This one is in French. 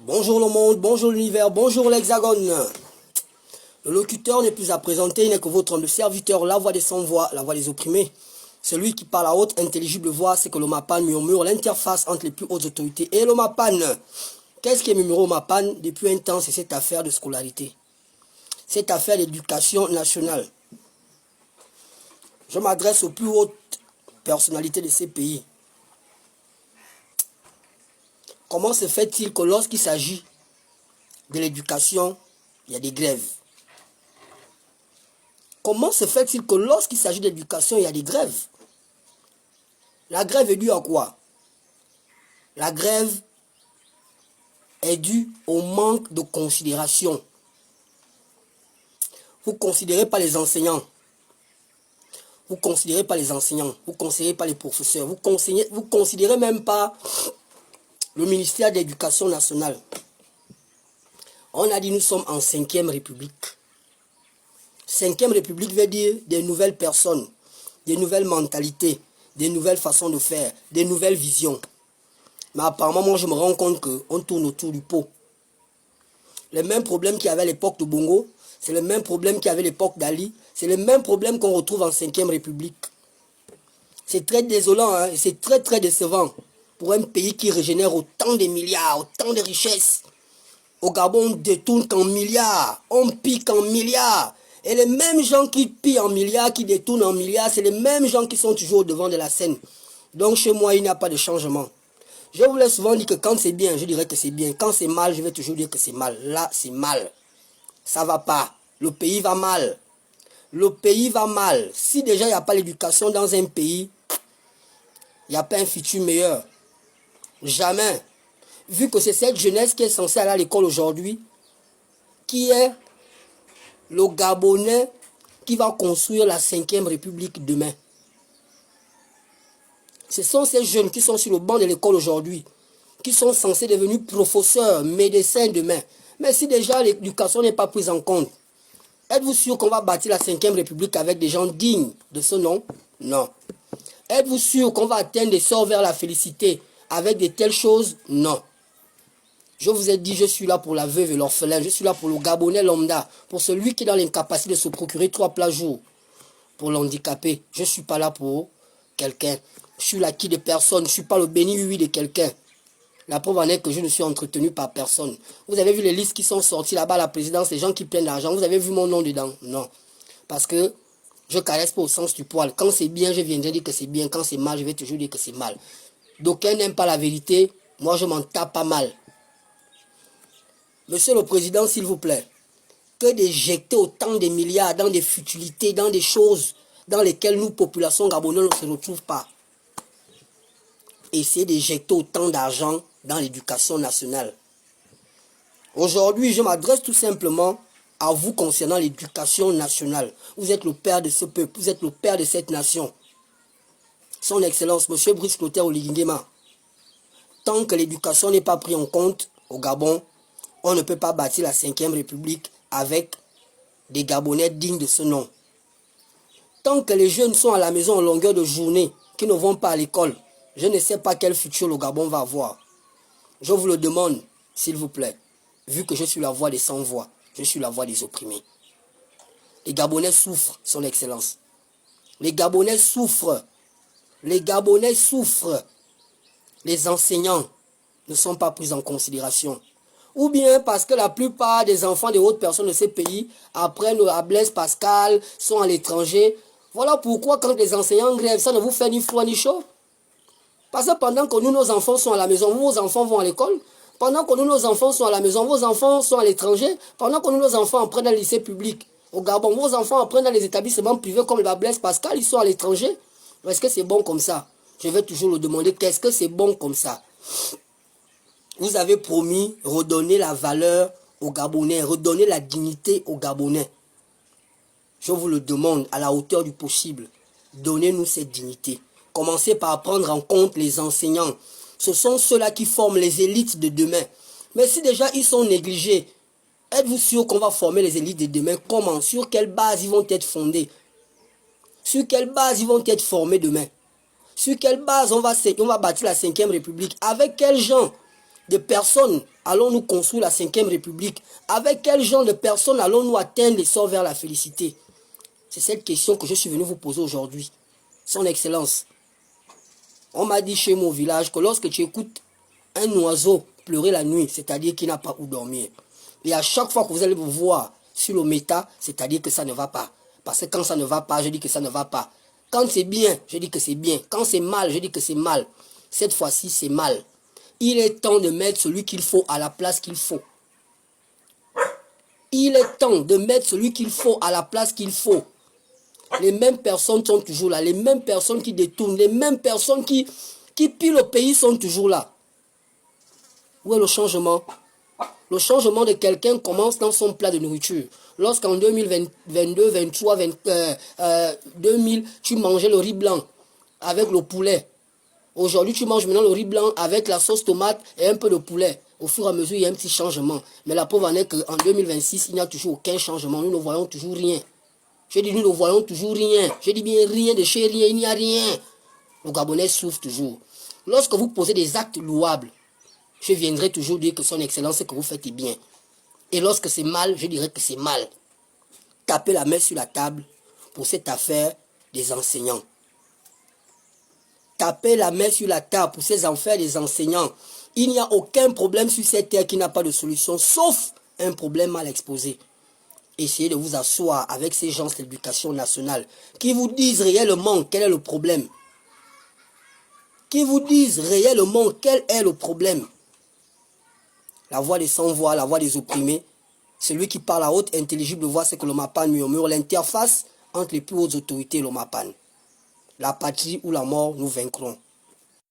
Bonjour le monde, bonjour l'univers, bonjour l'hexagone. Le locuteur n'est plus à présenter, il n'est que votre humble serviteur, la voix des sans-voix, la voix des opprimés. Celui qui parle à haute, intelligible voix, c'est que le MAPAN murmure l'interface entre les plus hautes autorités et le MAPAN. Qu'est-ce qui est murmuré au MAPAN depuis un temps? C'est cette affaire de scolarité. Cette affaire d'éducation nationale. Je m'adresse aux plus hautes personnalités de ces pays. Comment se fait-il que lorsqu'il s'agit de l'éducation, il y a des grèves? Comment se fait-il que lorsqu'il s'agit d'éducation, il y a des grèves? La grève est due à quoi? La grève est due au manque de considération. Vous ne considérez pas les enseignants. Vous ne considérez pas les enseignants. Vous ne considérez pas les professeurs. Vous ne considérez même pas le ministère de l'Éducation nationale. On a dit nous sommes en 5e République. 5e République veut dire des nouvelles personnes, des nouvelles mentalités, des nouvelles façons de faire, des nouvelles visions. Mais apparemment, moi, je me rends compte qu'on tourne autour du pot. Les mêmes problèmes qu'il y avait à l'époque de Bongo, c'est le même problème qu'il y avait à l'époque d'Ali, c'est le même problème qu'on retrouve en 5e République. C'est très désolant, hein, et c'est très très décevant pour un pays qui régénère autant de milliards, autant de richesses. Au Gabon, on détourne qu'en milliards, on pique en milliards. Et les mêmes gens qui pillent en milliards, qui détournent en milliards, c'est les mêmes gens qui sont toujours au devant de la scène. Donc chez moi, il n'y a pas de changement. Je vous l'ai souvent dit que quand c'est bien, je dirais que c'est bien. Quand c'est mal, je vais toujours dire que c'est mal. Là, c'est mal. Ça va pas. Le pays va mal. Le pays va mal. Si déjà il n'y a pas l'éducation dans un pays, il n'y a pas un futur meilleur. Jamais. Vu que c'est cette jeunesse qui est censée aller à l'école aujourd'hui, qui est le Gabonais qui va construire la 5e République demain. Ce sont ces jeunes qui sont sur le banc de l'école aujourd'hui, qui sont censés devenir professeurs, médecins demain. Mais si déjà l'éducation n'est pas prise en compte, êtes-vous sûr qu'on va bâtir la 5e République avec des gens dignes de ce nom? Non. Êtes-vous sûr qu'on va atteindre des sorts vers la félicité avec de telles choses? Non. Je vous ai dit, je suis là pour la veuve et l'orphelin. Je suis là pour le Gabonais lambda. Pour celui qui est dans l'incapacité de se procurer 3 plats jour. Pour l'handicapé. Je ne suis pas là pour quelqu'un. Je suis l'acquis de personne. Je ne suis pas le béni oui de quelqu'un. La preuve en est que je ne suis entretenu par personne. Vous avez vu les listes qui sont sorties là-bas à la présidence, les gens qui prennent l'argent. Vous avez vu mon nom dedans? Non. Parce que je ne caresse pas au sens du poil. Quand c'est bien, je viendrai dire que c'est bien. Quand c'est mal, je vais toujours dire que c'est mal. D'aucuns n'aiment pas la vérité. Moi, je m'en tape pas mal. Monsieur le Président, s'il vous plaît, que d'éjecter autant de milliards dans des futilités, dans des choses dans lesquelles nous, population gabonaise, ne se retrouvent pas. Essayez d'éjecter autant d'argent dans l'éducation nationale. Aujourd'hui, je m'adresse tout simplement à vous concernant l'éducation nationale. Vous êtes le père de ce peuple, vous êtes le père de cette nation. Son Excellence, Monsieur Brice Clotaire Oligui-Nguema, tant que l'éducation n'est pas prise en compte au Gabon, on ne peut pas bâtir la 5e République avec des Gabonais dignes de ce nom. Tant que les jeunes sont à la maison en longueur de journée, qui ne vont pas à l'école, je ne sais pas quel futur le Gabon va avoir. Je vous le demande, s'il vous plaît, vu que je suis la voix des sans-voix, je suis la voix des opprimés. Les Gabonais souffrent, Son Excellence. Les Gabonais souffrent. Les Gabonais souffrent. Les enseignants ne sont pas pris en considération. Ou bien parce que la plupart des enfants des hautes personnes de ces pays apprennent à Blaise Pascal, sont à l'étranger. Voilà pourquoi quand les enseignants grèvent, ça ne vous fait ni froid ni chaud. Parce que pendant que nous, nos enfants sont à la maison, vos enfants vont à l'école. Pendant que nous, nos enfants sont à la maison, vos enfants sont à l'étranger. Pendant que nous, nos enfants apprennent dans les lycées publics. Au Gabon, vos enfants apprennent dans les établissements privés comme le Blaise Pascal, ils sont à l'étranger. Est-ce que c'est bon comme ça? Je vais toujours le demander, qu'est-ce que c'est bon comme ça? Vous avez promis redonner la valeur aux Gabonais, redonner la dignité aux Gabonais. Je vous le demande à la hauteur du possible. Donnez-nous cette dignité. Commencez par prendre en compte les enseignants. Ce sont ceux-là qui forment les élites de demain. Mais si déjà ils sont négligés, êtes-vous sûr qu'on va former les élites de demain? Comment? Sur quelle base ils vont être fondés? Sur quelle base ils vont être formés demain? Sur quelle base on va bâtir la 5e République? Avec quels gens? de personnes allons-nous construire la 5e République? Avec quel genre de personnes allons-nous atteindre l'essor vers la félicité? C'est cette question que je suis venu vous poser aujourd'hui. Son Excellence, on m'a dit chez mon village que lorsque tu écoutes un oiseau pleurer la nuit, c'est-à-dire qu'il n'a pas où dormir. Et à chaque fois que vous allez vous voir sur le méta, c'est-à-dire que ça ne va pas. Parce que quand ça ne va pas, je dis que ça ne va pas. Quand c'est bien, je dis que c'est bien. Quand c'est mal, je dis que c'est mal. Cette fois-ci, c'est mal. Il est temps de mettre celui qu'il faut à la place qu'il faut. Il est temps de mettre celui qu'il faut à la place qu'il faut. Les mêmes personnes sont toujours là. Les mêmes personnes qui détournent. Les mêmes personnes qui pillent le pays sont toujours là. Où est le changement? Le changement de quelqu'un commence dans son plat de nourriture. Lorsqu'en 2022, 23, 2000, tu mangeais le riz blanc avec le poulet. Aujourd'hui, tu manges maintenant le riz blanc avec la sauce tomate et un peu de poulet. Au fur et à mesure, il y a un petit changement. Mais la pauvre en est qu'en 2026, il n'y a toujours aucun changement. Nous ne voyons toujours rien. Je dis, nous ne voyons toujours rien. Je dis bien rien de chez rien, il n'y a rien. Le Gabonais souffre toujours. Lorsque vous posez des actes louables, je viendrai toujours dire que son excellence, ce que vous faites est bien. Et lorsque c'est mal, je dirais que c'est mal. Tapez la main sur la table pour cette affaire des enseignants. Tapez la main sur la table pour ces affaires des enseignants. Il n'y a aucun problème sur cette terre qui n'a pas de solution, sauf un problème mal exposé. Essayez de vous asseoir avec ces gens de l'éducation nationale qui vous disent réellement quel est le problème. Qui vous disent réellement quel est le problème. La voix des sans-voix, la voix des opprimés. Celui qui parle à haute intelligible voix, c'est que le MAPAN murmure. L'interface entre les plus hautes autorités et le MAPAN. La patrie ou la mort, nous vaincrons.